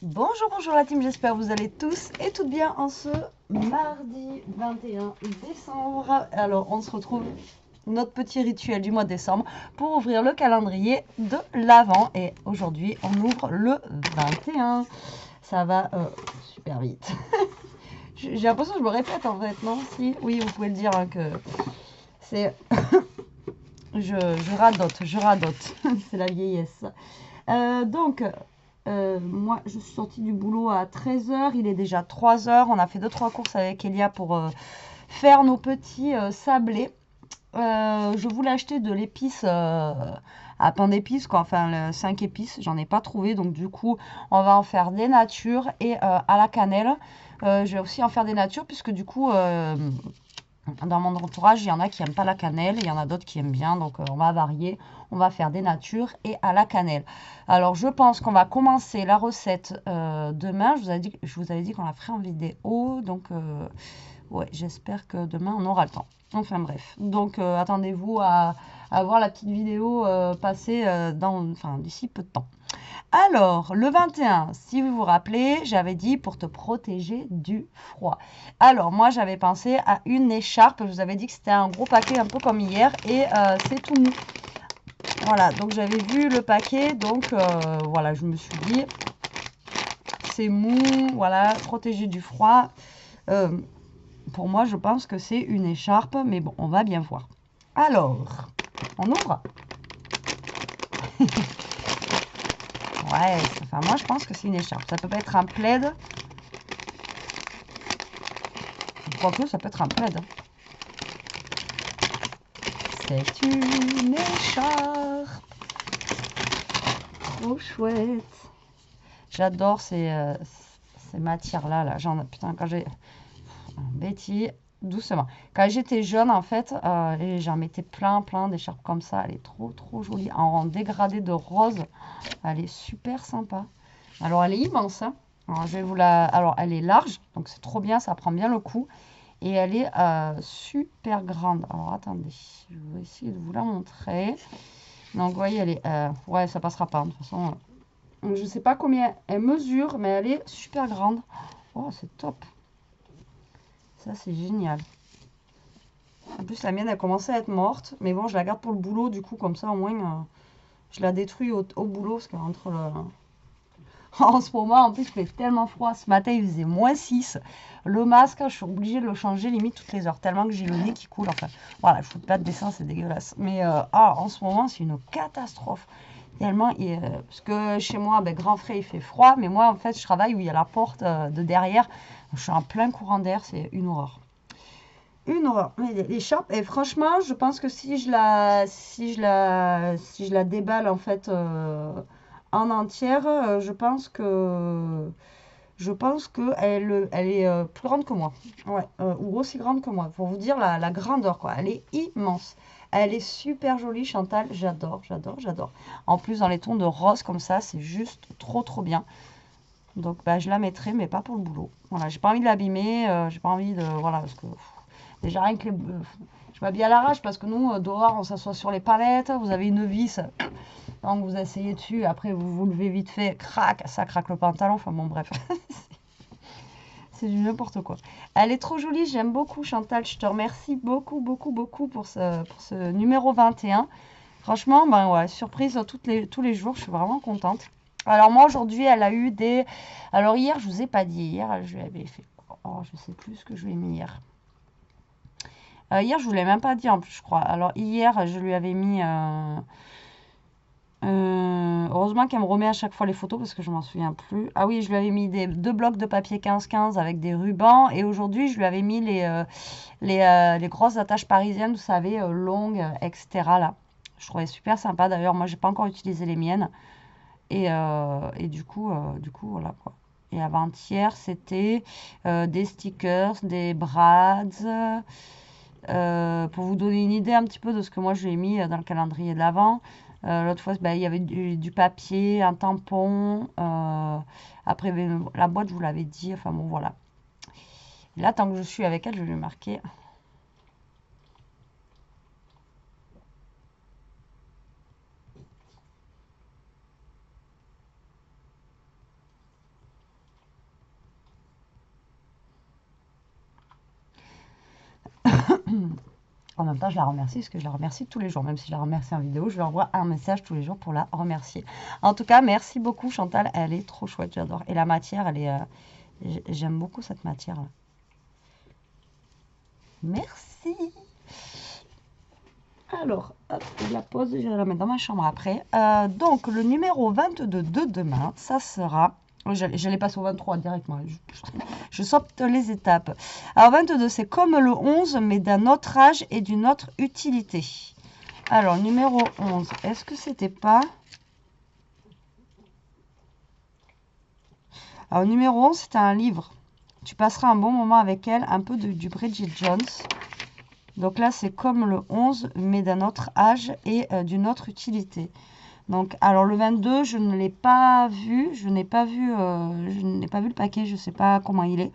Bonjour, bonjour la team, j'espère que vous allez tous et toutes bien en ce mardi 21 décembre. Alors on se retrouve, notre petit rituel du mois de décembre, pour ouvrir le calendrier de l'Avent. Et aujourd'hui on ouvre le 21. Ça va super vite. J'ai l'impression que je me répète en fait, non? Si, oui, vous pouvez le dire hein, que c'est... je radote. C'est la vieillesse. Moi, je suis sortie du boulot à 13 h. Il est déjà 3 h. On a fait 2-3 courses avec Elia pour faire nos petits sablés. Je voulais acheter de l'épice à pain d'épices, quoi. Enfin, 5 épices. J'en ai pas trouvé. Donc, du coup, on va en faire des natures et à la cannelle. Je vais aussi en faire des natures puisque, du coup, dans mon entourage, il y en a qui n'aiment pas la cannelle, il y en a d'autres qui aiment bien, donc on va varier. On va faire des natures et à la cannelle. Alors, je pense qu'on va commencer la recette demain. Je vous avais dit qu'on la ferait en vidéo, donc ouais, j'espère que demain on aura le temps. Enfin bref, donc attendez-vous à voir la petite vidéo passer d'ici peu de temps. Alors, le 21, si vous vous rappelez, j'avais dit pour te protéger du froid. Alors, moi, j'avais pensé à une écharpe. Je vous avais dit que c'était un gros paquet, un peu comme hier, et c'est tout mou. Voilà, donc j'avais vu le paquet, donc voilà, je me suis dit, c'est mou, voilà, protégé du froid. Euh, pour moi, je pense que c'est une écharpe, mais bon, on va bien voir. Alors, on ouvre. Ouais, enfin, moi, je pense que c'est une écharpe. Ça peut pas être un plaid. Quoique, ça peut être un plaid. C'est une écharpe. Trop chouette. J'adore ces matières-là. Là. Putain, quand j'ai... Betty, doucement. Quand j'étais jeune, en fait, j'en mettais plein d'écharpes comme ça. Elle est trop jolie. En dégradé de rose. Elle est super sympa. Alors, elle est immense. Hein. Alors, Alors, elle est large. Donc, c'est trop bien. Ça prend bien le coup. Et elle est super grande. Alors, attendez. Je vais essayer de vous la montrer. Donc, vous voyez, elle est... ouais, ça passera pas. De toute façon, je sais pas combien elle mesure, mais elle est super grande. Oh, c'est top. Ça, c'est génial. En plus, la mienne, elle commençait à être morte. Mais bon, je la garde pour le boulot. Du coup, comme ça, au moins, je la détruis au boulot. Parce qu'entre le... En ce moment, en plus, il fait tellement froid. Ce matin, il faisait -6. Le masque, je suis obligée de le changer limite toutes les heures. Tellement que j'ai le nez qui coule. Enfin, voilà, je ne fous pas de dessin, c'est dégueulasse. Mais en ce moment, c'est une catastrophe. Tellement, parce que chez moi, ben, grand frais, il fait froid. Mais moi, en fait, je travaille où il y a la porte de derrière. Je suis en plein courant d'air. C'est une horreur. Une horreur. Mais l'écharpe, et franchement, je pense que si je la déballe en fait en entière, je pense que elle est plus grande que moi. Ouais, ou aussi grande que moi. Pour vous dire la grandeur, quoi. Elle est immense. Elle est super jolie, Chantal. J'adore. En plus, dans les tons de rose comme ça, c'est juste trop bien. Donc, bah, je la mettrai, mais pas pour le boulot. Voilà, j'ai pas envie de l'abîmer. J'ai pas envie de. Voilà, parce que déjà, rien que les. Je m'habille à l'arrache parce que nous, dehors, on s'assoit sur les palettes. Vous avez une vis. Donc, vous asseyez dessus. Après, vous vous levez vite fait. Crac, ça craque le pantalon. Enfin, bon, bref. C'est du n'importe quoi. Elle est trop jolie. J'aime beaucoup, Chantal. Je te remercie beaucoup pour ce numéro 21. Franchement, ben ouais, surprise tous les jours. Je suis vraiment contente. Alors, moi, aujourd'hui, elle a eu des. Alors, hier, je vous ai pas dit. Hier, je lui avais fait. Oh, je sais plus ce que je lui ai mis hier. Hier, je ne vous l'ai même pas dit en plus, je crois. Alors, hier, je lui avais mis. Heureusement qu'elle me remet à chaque fois les photos parce que je m'en souviens plus. Ah oui, je lui avais mis deux blocs de papier 15-15 avec des rubans. Et aujourd'hui, je lui avais mis les grosses attaches parisiennes, vous savez, longues, etc. Là. Je trouvais super sympa. D'ailleurs, moi, j'ai pas encore utilisé les miennes. Et du coup, voilà quoi. Et avant-hier, c'était des stickers, des brads. Pour vous donner une idée un petit peu de ce que moi j'ai mis dans le calendrier de l'Avent. L'autre fois, bah, il y avait du papier, un tampon. Après, ben, la boîte, je vous l'avais dit. Enfin bon, voilà. Et là, tant que je suis avec elle, je vais lui marquer. En même temps, je la remercie parce que je la remercie tous les jours. Même si je la remercie en vidéo, je lui envoie un message tous les jours pour la remercier. En tout cas, merci beaucoup Chantal. Elle est trop chouette, j'adore. Et la matière, elle est... j'aime beaucoup cette matière-là. Merci. Alors, hop, je la pose, je vais la mettre dans ma chambre après. Donc, le numéro 22 de demain, ça sera... J'allais passer au 23 directement. Je saute les étapes. Alors, 22, c'est comme le 11, mais d'un autre âge et d'une autre utilité. Alors, numéro 11, est-ce que c'était pas... Alors, numéro 11, c'était un livre. Tu passeras un bon moment avec elle, un peu du Bridget Jones. Donc là, c'est comme le 11, mais d'un autre âge et d'une autre utilité. Donc, alors le 22, je ne l'ai pas vu. Je n'ai pas vu le paquet. Je ne sais pas comment il est.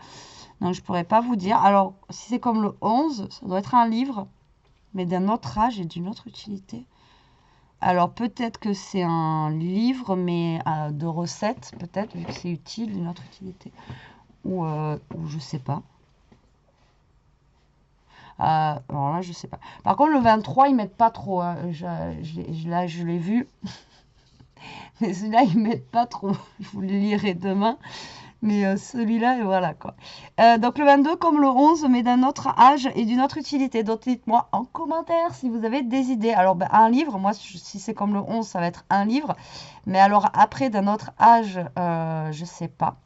Donc, je ne pourrais pas vous dire. Alors, si c'est comme le 11, ça doit être un livre, mais d'un autre âge et d'une autre utilité. Alors, peut-être que c'est un livre, mais de recettes, peut-être, vu que c'est utile, d'une autre utilité. Ou je ne sais pas. Alors là, je sais pas. Par contre, le 23, ils mettent pas trop. Hein. Là, je l'ai vu. Mais celui-là, ils mettent pas trop. Je vous le lirai demain. Mais celui-là, voilà quoi. Donc le 22 comme le 11, mais d'un autre âge et d'une autre utilité. Donc dites-moi en commentaire si vous avez des idées. Alors ben, un livre, moi si c'est comme le 11, ça va être un livre. Mais alors après d'un autre âge, je sais pas.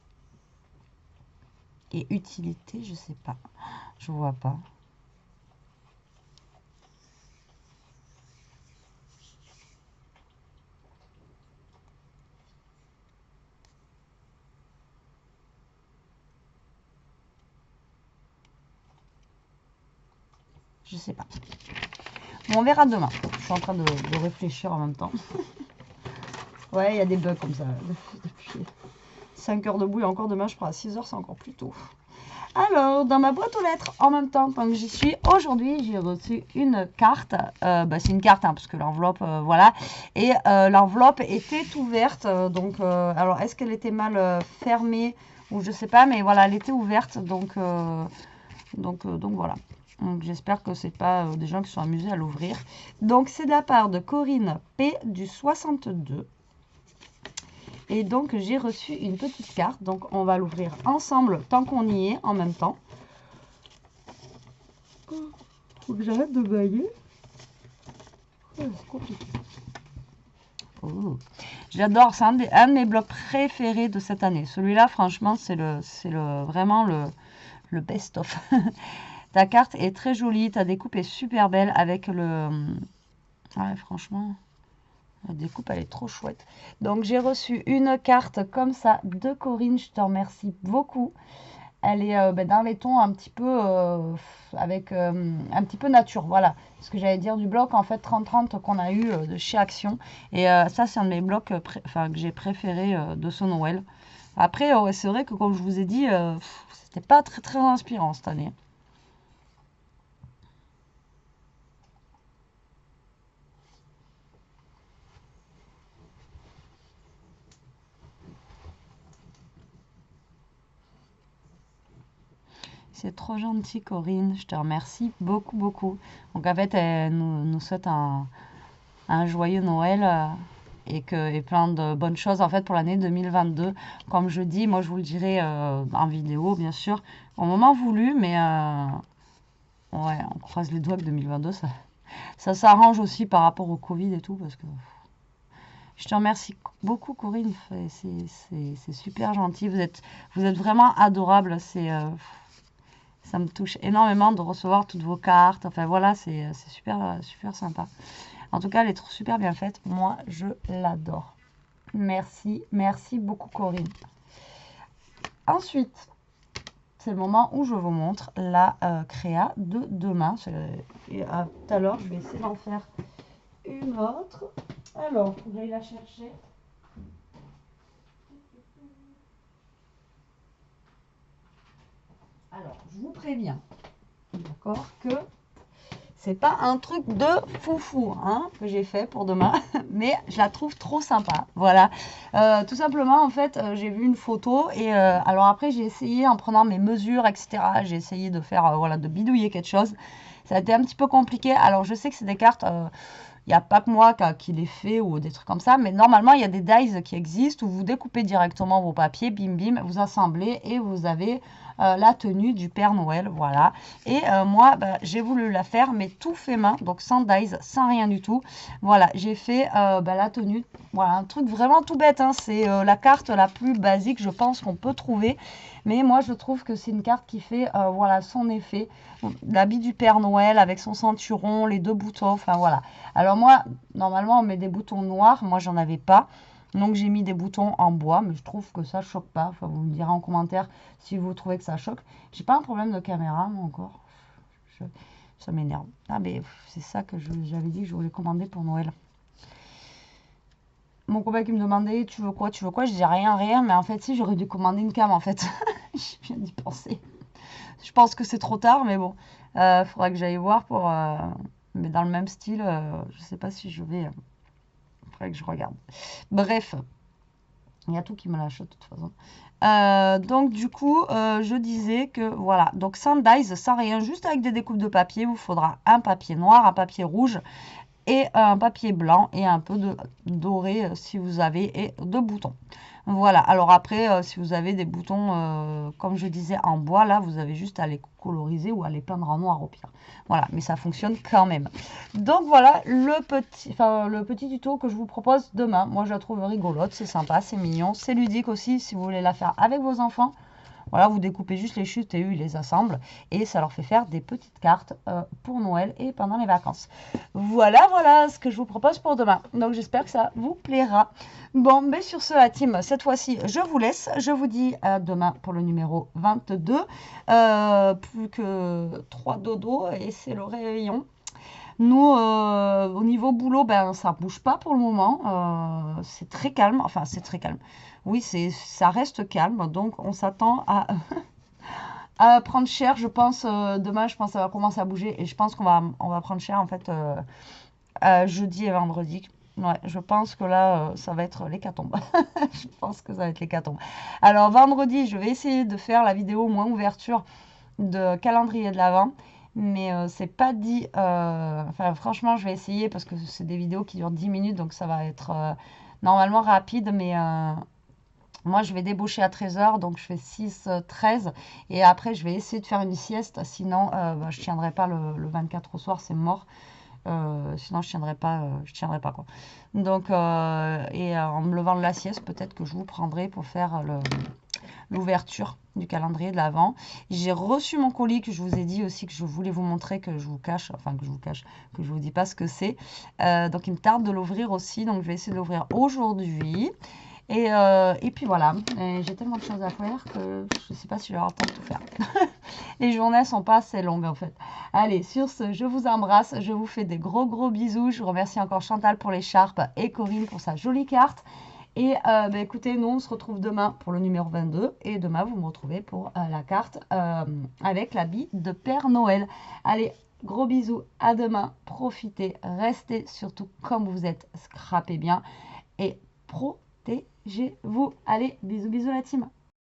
Et utilité, je sais pas. Je vois pas. Je sais pas. Bon, on verra demain. Je suis en train de réfléchir en même temps. Ouais, il y a des bugs comme ça. Depuis 5 heures debout et encore demain, je crois à 6 heures, c'est encore plus tôt. Alors, dans ma boîte aux lettres, en même temps, tant que j'y suis, aujourd'hui, j'ai reçu une carte. C'est une carte, hein, parce que l'enveloppe, voilà. Et l'enveloppe était ouverte. Alors, est-ce qu'elle était mal fermée ou je sais pas, mais voilà, elle était ouverte. Donc voilà. Donc, j'espère que c'est pas des gens qui sont amusés à l'ouvrir. Donc, c'est de la part de Corinne P du 62. Et donc, j'ai reçu une petite carte. Donc, on va l'ouvrir ensemble tant qu'on y est en même temps. Faut que j'arrête de bailler. C'est compliqué. Oh. J'adore, c'est un de mes blocs préférés de cette année. Celui-là, franchement, c'est vraiment le best-of. Ta carte est très jolie, ta découpe est super belle avec le... Ouais, franchement, la découpe, elle est trop chouette. Donc, j'ai reçu une carte comme ça de Corinne, je te remercie beaucoup. Elle est dans les tons un petit peu avec un petit peu nature, voilà. Ce que j'allais dire du bloc en fait 30-30 qu'on a eu de chez Action. Et ça, c'est un de mes blocs que j'ai préféré de ce Noël. Après, c'est vrai que comme je vous ai dit, c'était pas très très inspirant cette année. C'est trop gentil, Corinne. Je te remercie beaucoup, beaucoup. Donc, en fait, elle nous souhaite un joyeux Noël et plein de bonnes choses, en fait, pour l'année 2022. Comme je dis, moi, je vous le dirai en vidéo, bien sûr, au moment voulu. Mais ouais, on croise les doigts que 2022, ça s'arrange aussi par rapport au Covid et tout. Parce que je te remercie beaucoup, Corinne. C'est super gentil. Vous êtes vraiment adorable. Ça me touche énormément de recevoir toutes vos cartes. Enfin voilà, c'est super, super sympa. En tout cas, elle est super bien faite. Moi, je l'adore. Merci, merci beaucoup Corinne. Ensuite, c'est le moment où je vous montre la créa de demain. Et tout à l'heure, je vais essayer d'en faire une autre. Alors, il faut que j'aille la chercher. Alors, je vous préviens, d'accord, que c'est pas un truc de foufou hein, que j'ai fait pour demain, mais je la trouve trop sympa. Voilà, tout simplement, en fait, j'ai vu une photo et alors après, j'ai essayé en prenant mes mesures, etc. J'ai essayé de faire, voilà, de bidouiller quelque chose. Ça a été un petit peu compliqué. Alors, je sais que c'est des cartes... il n'y a pas que moi qui les fait ou des trucs comme ça, mais normalement, il y a des dies qui existent où vous découpez directement vos papiers, bim bim, vous assemblez et vous avez la tenue du Père Noël, voilà. Et moi, bah, j'ai voulu la faire, mais tout fait main, donc sans dies, sans rien du tout. Voilà, j'ai fait bah, la tenue, voilà, un truc vraiment tout bête, hein. C'est la carte la plus basique, je pense, qu'on peut trouver. Mais moi, je trouve que c'est une carte qui fait voilà, son effet. L'habit du Père Noël avec son ceinturon, les deux boutons, enfin voilà. Alors moi, normalement, on met des boutons noirs. Moi, j'en avais pas. Donc, j'ai mis des boutons en bois, mais je trouve que ça choque pas. Enfin, vous me direz en commentaire si vous trouvez que ça choque. J'ai pas un problème de caméra, moi, encore. Ça m'énerve. Ah, mais c'est ça que j'avais dit que je voulais commander pour Noël. Mon copain qui me demandait, tu veux quoi, tu veux quoi? Je dis rien, rien. Mais en fait, si, j'aurais dû commander une cam, en fait. Je viens d'y penser. Je pense que c'est trop tard, mais bon. Faudra que j'aille voir pour... mais dans le même style, je sais pas si je vais... faudrait que je regarde. Bref. Il y a tout qui me lâche de toute façon. Donc du coup, je disais que voilà, donc sans dies, sans rien, juste avec des découpes de papier, vous faudra un papier noir, un papier rouge et un papier blanc et un peu de doré si vous avez et de boutons. Voilà, alors après, si vous avez des boutons, comme je disais, en bois, là, vous avez juste à les coloriser ou à les peindre en noir au pire. Voilà, mais ça fonctionne quand même. Donc voilà le petit tuto que je vous propose demain. Moi, je la trouve rigolote, c'est sympa, c'est mignon, c'est ludique aussi si vous voulez la faire avec vos enfants. Voilà, vous découpez juste les chutes et eux, ils les assemblent. Et ça leur fait faire des petites cartes pour Noël et pendant les vacances. Voilà, voilà ce que je vous propose pour demain. Donc, j'espère que ça vous plaira. Bon, mais sur ce, la team, cette fois-ci, je vous laisse. Je vous dis à demain pour le numéro 22. Plus que 3 dodos et c'est le réveillon. Nous, au niveau boulot, ben, ça bouge pas pour le moment. C'est très calme. Enfin, c'est très calme. Oui, ça reste calme. Donc, on s'attend à prendre cher. Je pense, demain, je pense que ça va commencer à bouger. Et je pense on va prendre cher, en fait, jeudi et vendredi. Ouais, je pense que là, ça va être l'hécatombe. Je pense que ça va être l'hécatombe. Alors, vendredi, je vais essayer de faire la vidéo moins ouverture de calendrier de l'Avent. Mais c'est pas dit. Enfin, franchement, je vais essayer parce que c'est des vidéos qui durent 10 minutes. Donc, ça va être normalement rapide. Mais moi, je vais débaucher à 13h. Donc, je fais 6-13. Et après, je vais essayer de faire une sieste. Sinon, bah, je tiendrai pas le 24 au soir. C'est mort. Sinon, je tiendrai pas quoi. Donc, en me levant de la sieste, peut-être que je vous prendrai pour faire l'ouverture du calendrier de l'Avent. J'ai reçu mon colis que je vous ai dit aussi que je voulais vous montrer, que je vous cache, enfin que je vous dis pas ce que c'est. Donc il me tarde de l'ouvrir aussi, donc je vais essayer de l'ouvrir aujourd'hui. Et puis voilà, j'ai tellement de choses à faire que je ne sais pas si j'aurai le temps de tout faire. Les journées sont pas assez longues en fait. Allez, sur ce, je vous embrasse, je vous fais des gros bisous. Je remercie encore Chantal pour l'écharpe et Corinne pour sa jolie carte. Et bah, écoutez, nous on se retrouve demain pour le numéro 22 et demain vous me retrouvez pour la carte avec l'habit de Père Noël. Allez, gros bisous, à demain, profitez, restez surtout comme vous êtes, scrapez bien et protégez-vous. Allez, bisous la team.